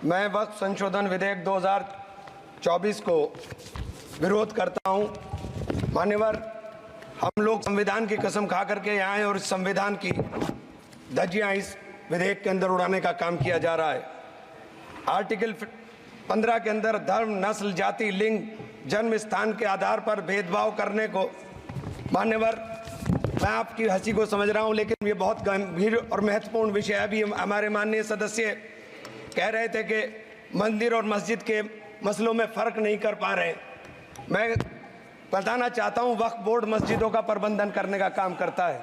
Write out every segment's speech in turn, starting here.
मैं वक्फ संशोधन विधेयक 2024 को विरोध करता हूं। मान्यवर, हम लोग संविधान की कसम खा करके यहाँ आए और इस संविधान की धज्जियां इस विधेयक के अंदर उड़ाने का काम किया जा रहा है। आर्टिकल 15 के अंदर धर्म, नस्ल, जाति, लिंग, जन्म स्थान के आधार पर भेदभाव करने को, मान्यवर, मैं आपकी हंसी को समझ रहा हूं, लेकिन ये बहुत गंभीर और महत्वपूर्ण विषय है। अभी हमारे माननीय सदस्य कह रहे थे कि मंदिर और मस्जिद के मसलों में फ़र्क नहीं कर पा रहे। मैं बताना चाहता हूं, वक्फ बोर्ड मस्जिदों का प्रबंधन करने का काम करता है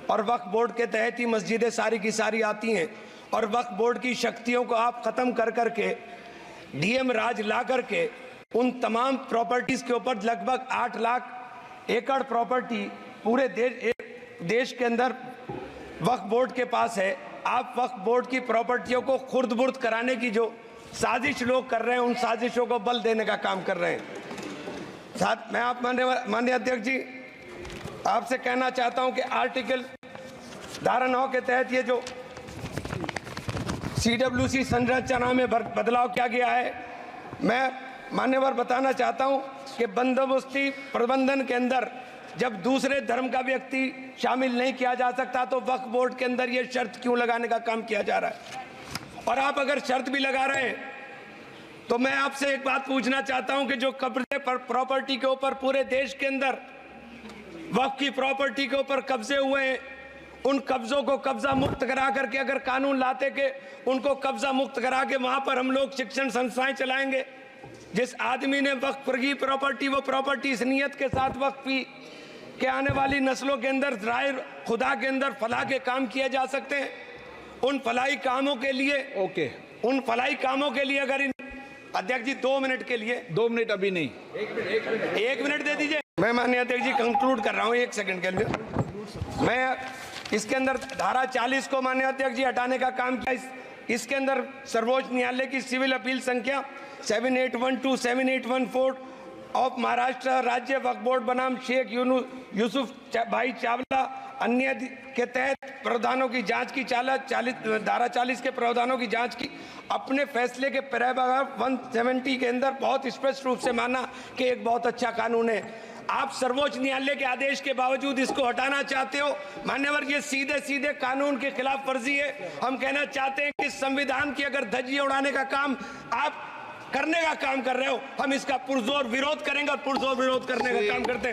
और वक्फ बोर्ड के तहत ही मस्जिदें सारी की सारी आती हैं। और वक्फ बोर्ड की शक्तियों को आप ख़त्म कर करके डीएम राज ला करके उन तमाम प्रॉपर्टीज़ के ऊपर लगभग 8 लाख एकड़ प्रॉपर्टी पूरे देश के अंदर वक्फ बोर्ड के पास है। आप वक्फ बोर्ड की प्रॉपर्टियों को खुर्द-बुर्द कराने की जो साजिश लोग कर रहे हैं, उन साजिशों को बल देने का काम कर रहे हैं। साथ मैं आप माननीय अध्यक्ष जी आपसे कहना चाहता हूं कि आर्टिकल धारा 9 के तहत ये जो CWC संरचना में बदलाव किया गया है, मैं मान्यवर बताना चाहता हूं कि बंदोबस्ती प्रबंधन के अंदर जब दूसरे धर्म का व्यक्ति शामिल नहीं किया जा सकता, तो वक्फ बोर्ड के अंदर ये शर्त क्यों लगाने का काम किया जा रहा है? और आप अगर शर्त भी लगा रहे हैं तो मैं आपसे एक बात पूछना चाहता हूं कि जो कब्जे पर प्रॉपर्टी के ऊपर पूरे देश के अंदर वक्फ की प्रॉपर्टी के ऊपर कब्जे हुए हैं, उन कब्जों को कब्जा मुक्त करा करके अगर कानून लाते के उनको कब्जा मुक्त करा के वहां पर हम लोग शिक्षण संस्थाएं चलाएंगे। जिस आदमी ने वक्फ की प्रॉपर्टी, वो प्रॉपर्टी इस नियत के साथ वक्फ की कि आने वाली नस्लों के अंदर राय खुदा के अंदर फलाह के काम किए जा सकते हैं। उन फलाही कामों के लिए उन फलाही कामों के लिए अगर अध्यक्ष जी 2 मिनट के लिए 2 मिनट अभी नहीं, 1 मिनट दे दीजिए। मैं माननीय अध्यक्ष जी कंक्लूड कर रहा हूं 1 सेकंड के लिए। मैं इसके अंदर धारा 40 को माननीय अध्यक्ष जी हटाने का काम किया। इसके अंदर सर्वोच्च न्यायालय की सिविल अपील संख्या 7812 7814 ऑफ महाराष्ट्र राज्य वक्फ बोर्ड बनाम शेख यूसुफ भाई चावला अन्य के तहत प्रावधानों की जांच की धारा 40 के प्रावधानों की जांच की। अपने फैसले के पैराग्राफ 170 के अंदर बहुत स्पष्ट रूप से माना कि एक बहुत अच्छा कानून है। आप सर्वोच्च न्यायालय के आदेश के बावजूद इसको हटाना चाहते हो। मान्यवर, ये सीधे सीधे कानून के खिलाफ वर्जी है। हम कहना चाहते हैं कि संविधान की अगर धज्जियां उड़ाने का काम आप करने का काम कर रहे हो, हम इसका पुरजोर विरोध करेंगे और पुरजोर विरोध करने का काम करते हैं।